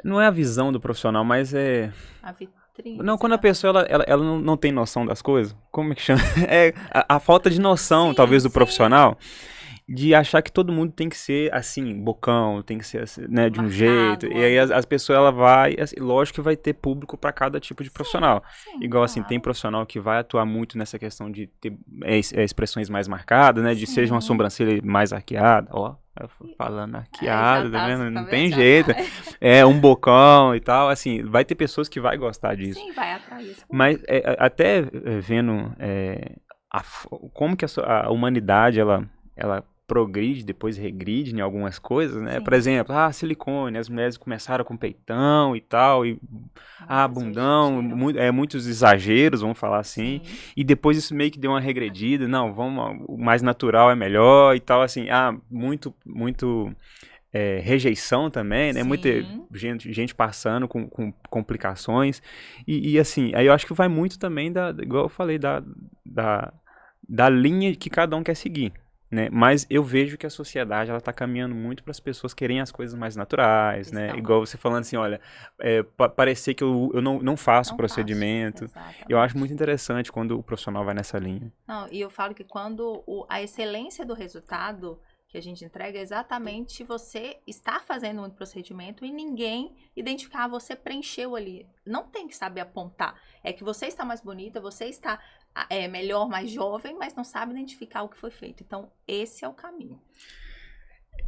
não é a visão do profissional, mas a vitrine. Não, quando a pessoa ela não tem noção das coisas, como é que chama? A falta de noção, sim, talvez, do profissional. De achar que todo mundo tem que ser assim, bocão, tem que ser assim, né, de um jeito. E aí as pessoas, ela vai, assim, lógico que vai ter público para cada tipo de profissional. Sim, igual assim, tem profissional que vai atuar muito nessa questão de ter expressões mais marcadas, né, de seja uma sobrancelha mais arqueada, ó, falando arqueada, tá vendo? Não tem jeito. Um bocão e tal, assim, vai ter pessoas que vai gostar disso. Sim, vai atrair isso. Mas até vendo como que a humanidade, ela progride, depois regride em algumas coisas, né? Sim. Por exemplo, silicone, as mulheres começaram com peitão e tal, e bundão, muitos exageros, vamos falar assim, sim, e depois isso meio que deu uma regredida, não, o mais natural é melhor e tal, assim, muito rejeição também, né? Sim. Muita gente passando com complicações, e assim, aí eu acho que vai muito também igual eu falei, da linha que cada um quer seguir. Né? Mas eu vejo que a sociedade ela está caminhando muito para as pessoas querem as coisas mais naturais, né? Igual você falando assim, olha, parecer que eu não faço procedimento. Eu acho muito interessante quando o profissional vai nessa linha. Não, e eu falo que quando a excelência do resultado que a gente entrega é exatamente você estar fazendo um procedimento e ninguém identificar, você preencheu ali. Não tem que saber apontar. É que você está mais bonita, você está melhor, mais jovem, mas não sabe identificar o que foi feito. Então, esse é o caminho.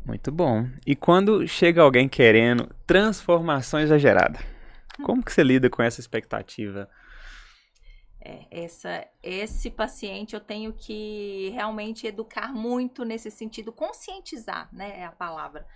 Muito bom. E quando chega alguém querendo transformação exagerada, como que você lida com essa expectativa? Esse paciente eu tenho que realmente educar muito nesse sentido, conscientizar, né, é a palavra.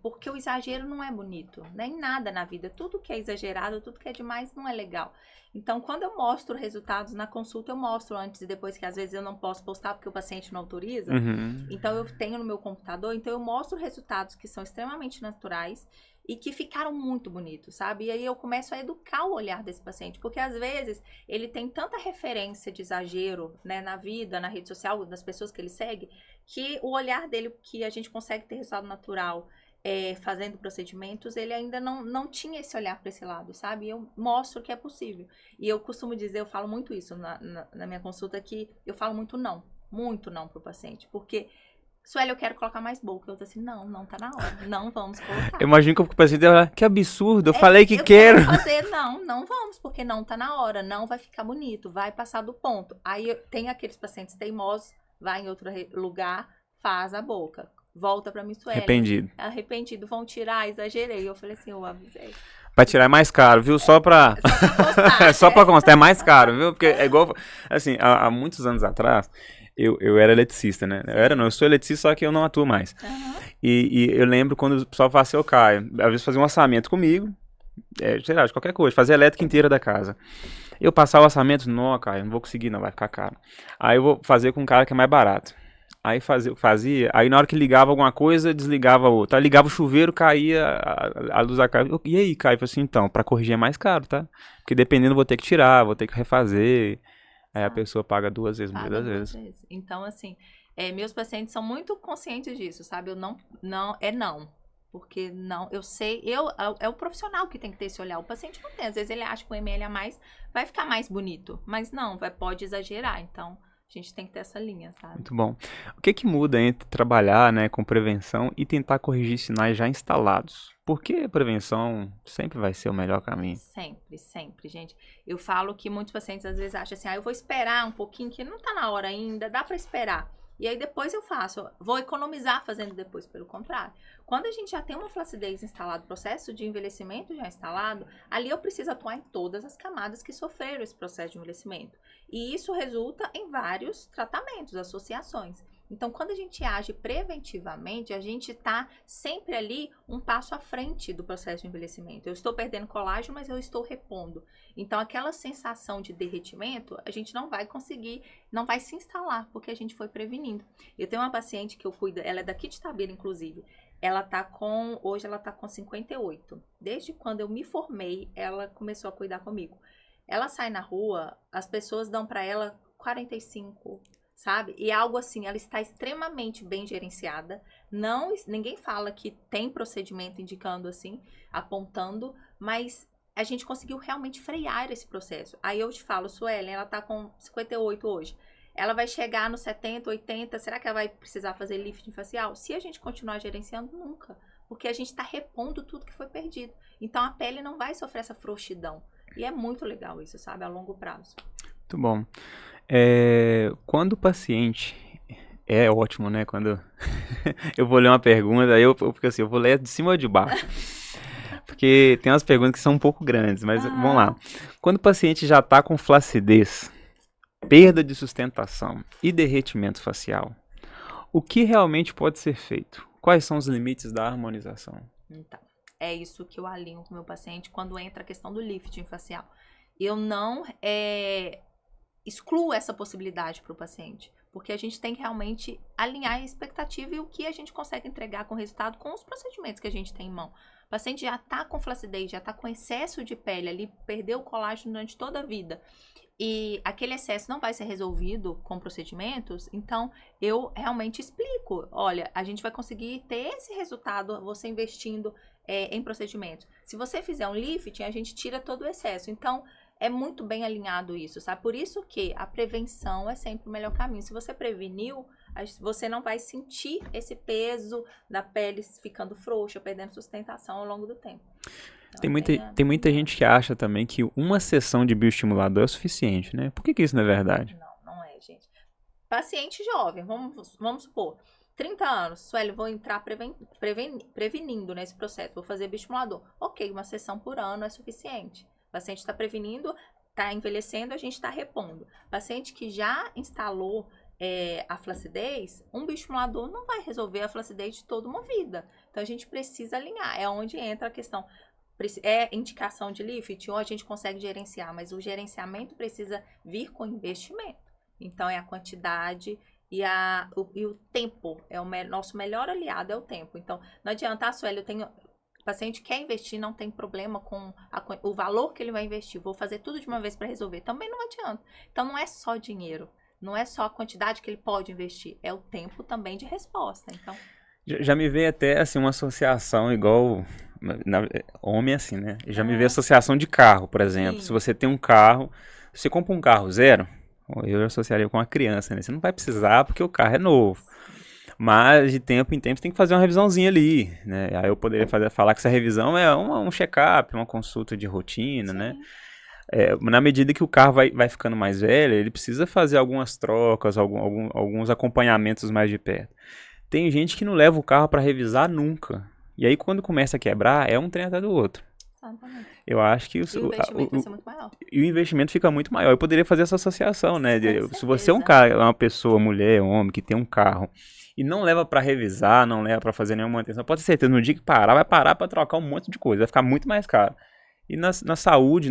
Porque o exagero não é bonito, nem nada na vida. Tudo que é exagerado, tudo que é demais não é legal. Então, quando eu mostro resultados na consulta, eu mostro antes e depois, que às vezes eu não posso postar porque o paciente não autoriza. Uhum. Então, eu tenho no meu computador, então eu mostro resultados que são extremamente naturais e que ficaram muito bonitos, sabe? E aí eu começo a educar o olhar desse paciente, porque às vezes ele tem tanta referência de exagero, né, na vida, na rede social, das pessoas que ele segue, que o olhar dele, que a gente consegue ter resultado natural fazendo procedimentos, ele ainda não tinha esse olhar para esse lado, sabe? Eu mostro que é possível. E eu costumo dizer, eu falo muito isso na minha consulta, que eu falo muito não pro paciente, porque Sueli, eu quero colocar mais boca. Eu tô assim, não tá na hora. Não vamos colocar. Eu imagino que o paciente vai falar, que absurdo, eu falei que quero. Fazer, não vamos, porque não tá na hora. Não vai ficar bonito, vai passar do ponto. Aí tem aqueles pacientes teimosos, vai em outro lugar, faz a boca. Volta pra mim, Sueli. Arrependido, vão tirar, exagerei. Eu falei assim, eu avisei. Pra tirar é mais caro, viu? Só pra constar. Só pra constar, é mais caro, viu? Porque é igual, assim, há muitos anos atrás, eu era eletricista, né? Eu sou eletricista, só que eu não atuo mais. E eu lembro quando o pessoal fala assim, Caio, às vezes fazia um orçamento comigo, sei lá, de qualquer coisa, fazia a elétrica inteira da casa. Eu passava o orçamento, não, Caio, não vou conseguir não, vai ficar caro. Aí eu vou fazer com um cara que é mais barato. Aí fazia, aí na hora que ligava alguma coisa, desligava a outra. Aí ligava o chuveiro, caía a luz da casa. E aí, Caio? Eu falei assim, então, pra corrigir é mais caro, tá? Porque dependendo, vou ter que tirar, vou ter que refazer. Aí a pessoa paga duas vezes, muitas vezes. Então, assim, meus pacientes são muito conscientes disso, sabe? Eu não. Porque não, eu sei, é o profissional que tem que ter esse olhar. O paciente não tem. Às vezes ele acha que o ml a mais vai ficar mais bonito. Mas não, pode exagerar. Então, a gente tem que ter essa linha, sabe? Muito bom. O que muda entre trabalhar, né, com prevenção e tentar corrigir sinais já instalados? Porque a prevenção sempre vai ser o melhor caminho. Sempre, gente. Eu falo que muitos pacientes às vezes acham assim, eu vou esperar um pouquinho, que não tá na hora ainda, dá pra esperar. E aí depois eu faço, vou economizar fazendo depois, pelo contrário. Quando a gente já tem uma flacidez instalada, processo de envelhecimento já instalado, ali eu preciso atuar em todas as camadas que sofreram esse processo de envelhecimento. E isso resulta em vários tratamentos, associações. Então, quando a gente age preventivamente, a gente está sempre ali um passo à frente do processo de envelhecimento. Eu estou perdendo colágeno, mas eu estou repondo. Então, aquela sensação de derretimento, a gente não vai conseguir, não vai se instalar, porque a gente foi prevenindo. Eu tenho uma paciente que eu cuido, ela é daqui de Itabira, inclusive. Hoje ela tá com 58. Desde quando eu me formei, ela começou a cuidar comigo. Ela sai na rua, as pessoas dão para ela 45, sabe? E algo assim, ela está extremamente bem gerenciada. Ninguém fala que tem procedimento indicando assim, apontando, mas a gente conseguiu realmente frear esse processo. Aí eu te falo, Suelen, ela tá com 58 hoje. Ela vai chegar nos 70, 80, será que ela vai precisar fazer lifting facial? Se a gente continuar gerenciando, nunca. Porque a gente está repondo tudo que foi perdido. Então a pele não vai sofrer essa frouxidão. E é muito legal isso, sabe? A longo prazo. Muito bom. Quando o paciente... É ótimo, né? Quando eu vou ler uma pergunta, aí eu fico assim, eu vou ler de cima ou de baixo. Porque tem umas perguntas que são um pouco grandes, mas vamos lá. Quando o paciente já está com flacidez, perda de sustentação e derretimento facial, o que realmente pode ser feito? Quais são os limites da harmonização? Então, é isso que eu alinho com o meu paciente quando entra a questão do lifting facial. Eu não excluo essa possibilidade para o paciente, porque a gente tem que realmente alinhar a expectativa e o que a gente consegue entregar com resultado com os procedimentos que a gente tem em mão. O paciente já está com flacidez, já está com excesso de pele ali, perdeu o colágeno durante toda a vida. E aquele excesso não vai ser resolvido com procedimentos, então eu realmente explico. Olha, a gente vai conseguir ter esse resultado você investindo em procedimentos. Se você fizer um lifting, a gente tira todo o excesso. Então, é muito bem alinhado isso, sabe? Por isso que a prevenção é sempre o melhor caminho. Se você preveniu, você não vai sentir esse peso da pele ficando frouxa, perdendo sustentação ao longo do tempo. Então, tem muita gente que acha também que uma sessão de bioestimulador é suficiente, né? Por que isso não é verdade? Não é, gente. Paciente jovem, vamos supor, 30 anos, Sueli, vou entrar prevenindo nesse processo, vou fazer bioestimulador. Ok, uma sessão por ano é suficiente. O paciente está prevenindo, está envelhecendo, a gente está repondo. Paciente que já instalou a flacidez, um bioestimulador não vai resolver a flacidez de toda uma vida. Então, a gente precisa alinhar. É onde entra a questão. É indicação de lifting ou a gente consegue gerenciar, mas o gerenciamento precisa vir com investimento. Então, é a quantidade e o tempo. Nosso melhor aliado é o tempo. Então, não adianta, Sueli, o paciente quer investir, não tem problema com o valor que ele vai investir. Vou fazer tudo de uma vez para resolver. Também não adianta. Então, não é só dinheiro. Não é só a quantidade que ele pode investir. É o tempo também de resposta. Então... Já me veio até assim uma associação igual... homem é assim, né? Já me veio associação de carro, por exemplo. Sim. Se você tem um carro... Você compra um carro zero... Eu associaria com uma criança, né? Você não vai precisar porque o carro é novo. Mas de tempo em tempo você tem que fazer uma revisãozinha ali, né? Aí eu poderia falar que essa revisão é um check-up, uma consulta de rotina, Sim. né? Na medida que o carro vai ficando mais velho, ele precisa fazer algumas trocas, alguns acompanhamentos mais de perto. Tem gente que não leva o carro para revisar nunca. E aí quando começa a quebrar, é um trem atrás do outro. Exatamente. Eu acho que E o investimento vai ser muito maior. E o investimento fica muito maior. Eu poderia fazer essa associação, né? Se você é um certeza. cara, uma pessoa, mulher, homem, que tem um carro e não leva pra revisar, não leva pra fazer nenhuma manutenção, pode ter certeza, no dia que parar, vai parar pra trocar um monte de coisa, vai ficar muito mais caro. E na saúde,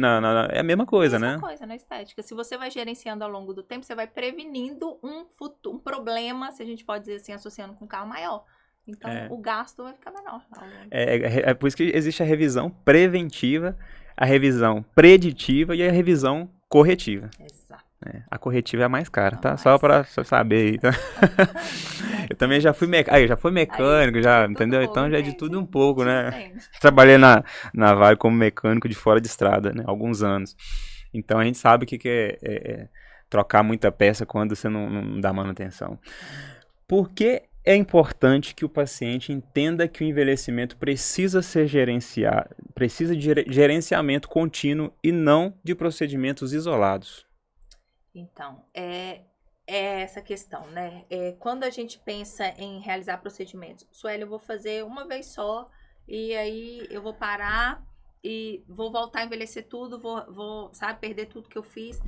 é a mesma coisa, né? Mesma coisa na estética. Se você vai gerenciando ao longo do tempo, você vai prevenindo um problema, se a gente pode dizer assim, associando com um carro maior. Então, o gasto vai ficar menor. É por isso que existe a revisão preventiva, a revisão preditiva e a revisão corretiva. Exato. A corretiva é a mais cara, tá? Só pra saber aí, tá? Eu também já fui mecânico, entendeu? Então já é de tudo um pouco, né? Trabalhei na Vale como mecânico de fora de estrada, né? Alguns anos. Então a gente sabe o que é trocar muita peça quando você não dá manutenção. Por que é importante que o paciente entenda que o envelhecimento precisa ser gerenciado, precisa de gerenciamento contínuo e não de procedimentos isolados? Então, é essa questão, né? Quando a gente pensa em realizar procedimentos, Sueli, eu vou fazer uma vez só e aí eu vou parar e vou voltar a envelhecer tudo, vou sabe, perder tudo que eu fiz.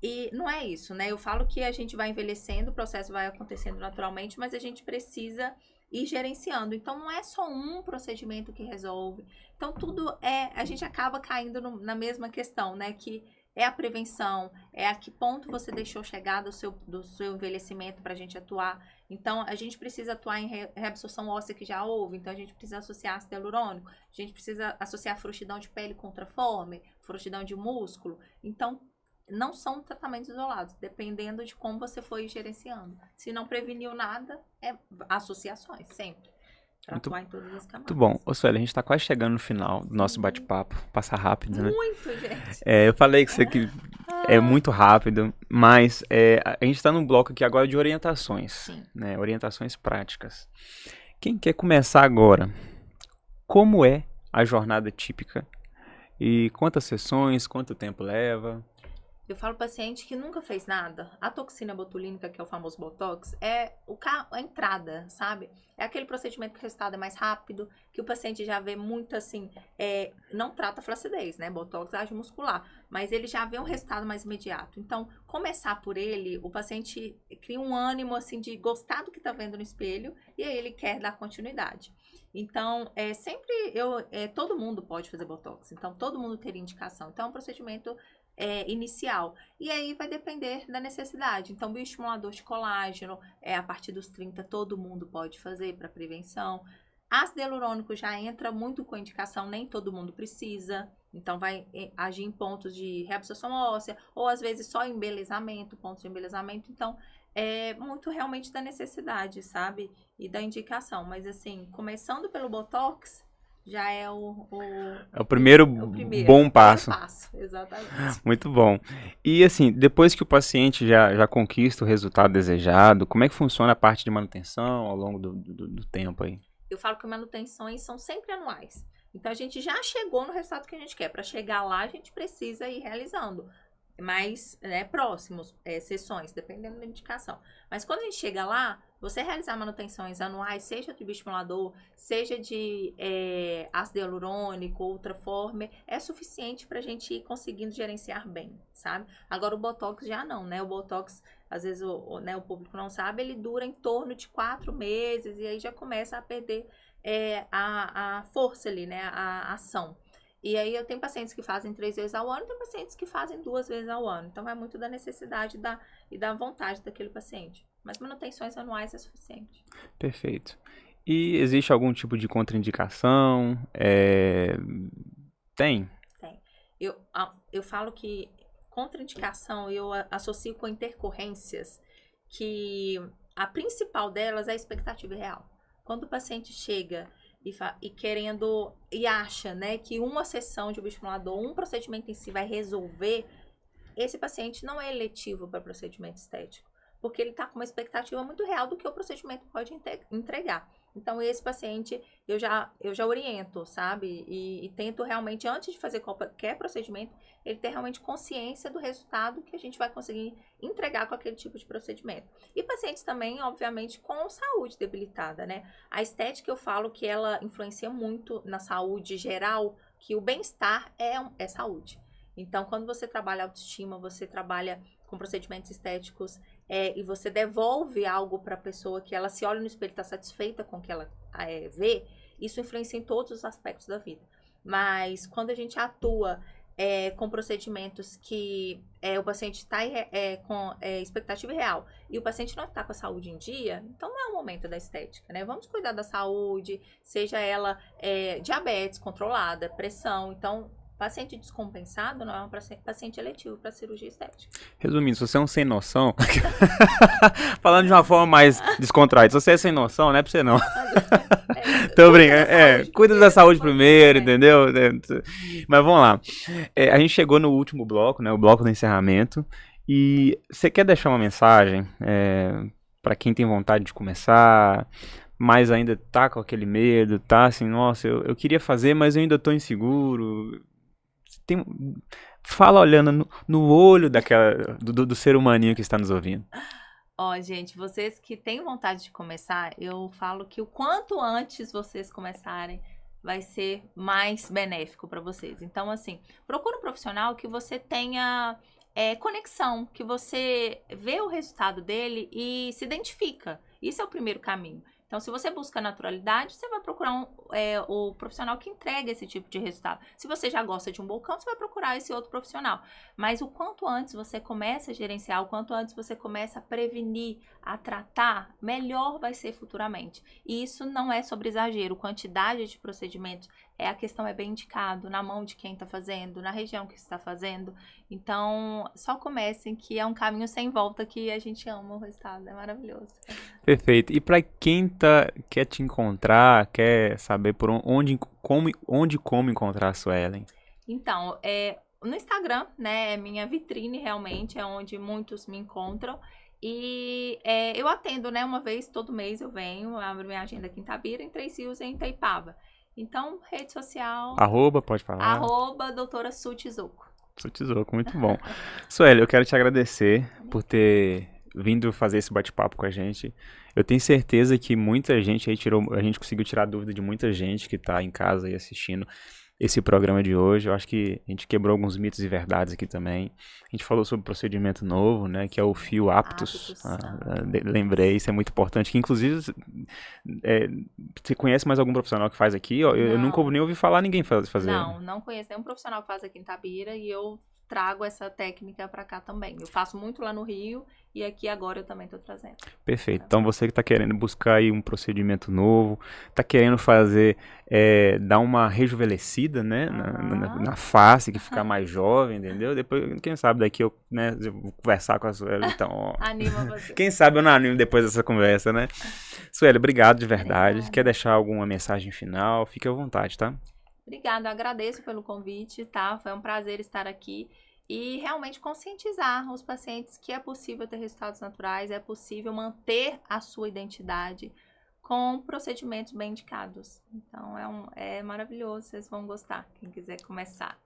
E não é isso, né? Eu falo que a gente vai envelhecendo, o processo vai acontecendo naturalmente, mas a gente precisa ir gerenciando. Então, não é só um procedimento que resolve. Então, a gente acaba caindo na mesma questão, né? Que é a prevenção, é a que ponto você deixou chegar do seu envelhecimento para a gente atuar. Então, a gente precisa atuar em reabsorção óssea que já houve, então a gente precisa associar ácido hialurônico, a gente precisa associar frouxidão de pele contraforme, frouxidão de músculo. Então, não são tratamentos isolados, dependendo de como você foi gerenciando. Se não preveniu nada, associações, sempre. Pra atuar em todas as camadas. Muito bom. Ô, Sueli, a gente tá quase chegando no final do nosso bate-papo. Passa rápido, né? Muito, gente. Eu falei que isso aqui é muito rápido, mas a gente tá num bloco aqui agora de orientações. Sim. Né? Orientações práticas. Quem quer começar agora? Como é a jornada típica? E quantas sessões? Quanto tempo leva? Eu falo paciente que nunca fez nada. A toxina botulínica, que é o famoso Botox, é a entrada, sabe? É aquele procedimento que o resultado é mais rápido, que o paciente já vê muito assim, não trata flacidez, né? Botox age muscular, mas ele já vê um resultado mais imediato. Então, começar por ele, o paciente cria um ânimo assim de gostar do que tá vendo no espelho e aí ele quer dar continuidade. Então, todo mundo pode fazer Botox, então todo mundo teria indicação. Então, é um procedimento inicial. E aí vai depender da necessidade. Então, bioestimulador de colágeno, a partir dos 30, todo mundo pode fazer para prevenção. Ácido hialurônico já entra muito com indicação, nem todo mundo precisa. Então, vai agir em pontos de reabsorção óssea, ou às vezes só embelezamento, pontos de embelezamento. Então, é muito realmente da necessidade, sabe? E da indicação. Mas, assim, começando pelo Botox, já é o primeiro bom passo. Exatamente. Muito bom. E assim, depois que o paciente já conquista o resultado desejado, como é que funciona a parte de manutenção ao longo do tempo aí? Eu falo que manutenções são sempre anuais. Então, a gente já chegou no resultado que a gente quer. Para chegar lá, a gente precisa ir realizando mais próximos sessões, dependendo da indicação. Mas quando a gente chega lá, você realizar manutenções anuais, seja de bioestimulador, seja de ácido hialurônico, ultraformer, é suficiente para a gente ir conseguindo gerenciar bem, sabe? Agora, o Botox já não, né? O Botox, às vezes o público não sabe, ele dura em torno de 4 meses e aí já começa a perder a força ali, né? A ação. E aí eu tenho pacientes que fazem 3 vezes ao ano, tem pacientes que fazem 2 vezes ao ano. Então, vai muito da necessidade e da vontade daquele paciente. Mas manutenções anuais é suficiente. Perfeito. E existe algum tipo de contraindicação? Tem? Tem. Eu falo que contraindicação eu associo com intercorrências, que a principal delas é a expectativa real. Quando o paciente chega e querendo, e acha, né, que uma sessão de bioestimulador, um procedimento em si vai resolver, esse paciente não é eletivo para procedimento estético. porque ele está com uma expectativa muito real do que o procedimento pode entregar. Então, esse paciente eu já oriento, sabe? E tento realmente, antes de fazer qualquer procedimento, ele ter realmente consciência do resultado que a gente vai conseguir entregar com aquele tipo de procedimento. E pacientes também, obviamente, com saúde debilitada, né? A estética, eu falo que ela influencia muito na saúde geral, que o bem-estar é saúde. Então, quando você trabalha autoestima, você trabalha com procedimentos estéticos e você devolve algo para a pessoa que ela se olha no espelho e está satisfeita com o que ela vê, isso influencia em todos os aspectos da vida. Mas quando a gente atua com procedimentos que o paciente está com expectativa real e o paciente não está com a saúde em dia, então não é o momento da estética, né? Vamos cuidar da saúde, seja ela diabetes controlada, pressão, então... Paciente descompensado não é um paciente eletivo para cirurgia estética. Resumindo, se você é um sem noção, falando de uma forma mais descontraída, se você é sem noção, não é pra você não. Tô brincando. Cuida da saúde primeiro, entendeu? Mas vamos lá. A gente chegou no último bloco, né? O bloco do encerramento. E você quer deixar uma mensagem para quem tem vontade de começar, mas ainda tá com aquele medo, tá assim, nossa, eu queria fazer, mas eu ainda tô inseguro. Fala olhando no olho do ser humaninho que está nos ouvindo. Gente, vocês que têm vontade de começar, eu falo que o quanto antes vocês começarem, vai ser mais benéfico para vocês. Então, assim, procura um profissional que você tenha conexão, que você vê o resultado dele e se identifica. Isso é o primeiro caminho. Então, se você busca naturalidade, você vai procurar o profissional que entrega esse tipo de resultado. Se você já gosta de um bocão, você vai procurar esse outro profissional. Mas o quanto antes você começa a gerenciar, o quanto antes você começa a prevenir, a tratar, melhor vai ser futuramente. E isso não é sobre exagero. Quantidade de procedimentos, a questão é bem indicado, na mão de quem está fazendo, na região que está fazendo. Então, só comecem, que é um caminho sem volta, que a gente ama o resultado, é maravilhoso. Perfeito. E para quem quer te encontrar, quer saber por onde como encontrar a Suelen? Então, no Instagram, né, é minha vitrine realmente, é onde muitos me encontram. E eu atendo, né, uma vez todo mês eu venho, abro minha agenda aqui em Itabira, em Três Rios, em Itaipava. Então, rede social... Pode falar. doutora Sutizuko. Sutizuko, muito bom. Suelen, eu quero te agradecer por ter vindo fazer esse bate-papo com a gente. Eu tenho certeza que muita gente aí a gente conseguiu tirar dúvida de muita gente que está em casa aí assistindo esse programa de hoje. Eu acho que a gente quebrou alguns mitos e verdades aqui também. A gente falou sobre procedimento novo, né, que é o fio Aptus. Lembrei, isso é muito importante. Que inclusive, você conhece mais algum profissional que faz aqui? Eu nunca nem ouvi falar ninguém fazer. Não conheço nenhum profissional que faz aqui em Itabira, e eu trago essa técnica para cá também. Eu faço muito lá no Rio e aqui agora eu também estou trazendo. Perfeito. Então você que está querendo buscar aí um procedimento novo, está querendo fazer, dar uma rejuvenescida, né, na face, que ficar mais jovem, entendeu? Depois, quem sabe daqui eu vou conversar com a Suelen, então... Anima você. Quem sabe eu não animo depois dessa conversa, né? Suelen, obrigado de verdade. Obrigada. Quer deixar alguma mensagem final? Fique à vontade, tá? Obrigada, agradeço pelo convite, tá? Foi um prazer estar aqui e realmente conscientizar os pacientes que é possível ter resultados naturais, é possível manter a sua identidade com procedimentos bem indicados. Então, é maravilhoso, vocês vão gostar, quem quiser começar.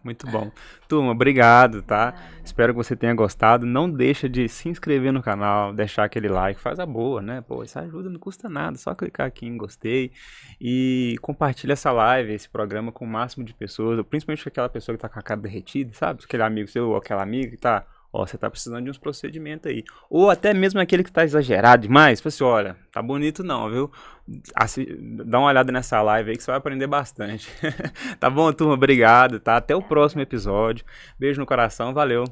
Muito bom. Turma, obrigado, tá? Espero que você tenha gostado. Não deixa de se inscrever no canal, deixar aquele like, faz a boa, né? Pô, isso ajuda, não custa nada, só clicar aqui em gostei e compartilha essa live, esse programa com o máximo de pessoas, principalmente aquela pessoa que tá com a cara derretida, sabe? Aquele amigo seu ou aquela amiga que tá... você tá precisando de uns procedimentos aí. Ou até mesmo aquele que tá exagerado demais. Fala assim, olha, tá bonito não, viu? Dá uma olhada nessa live aí que você vai aprender bastante. Tá bom, turma? Obrigado, tá? Até o próximo episódio. Beijo no coração, valeu.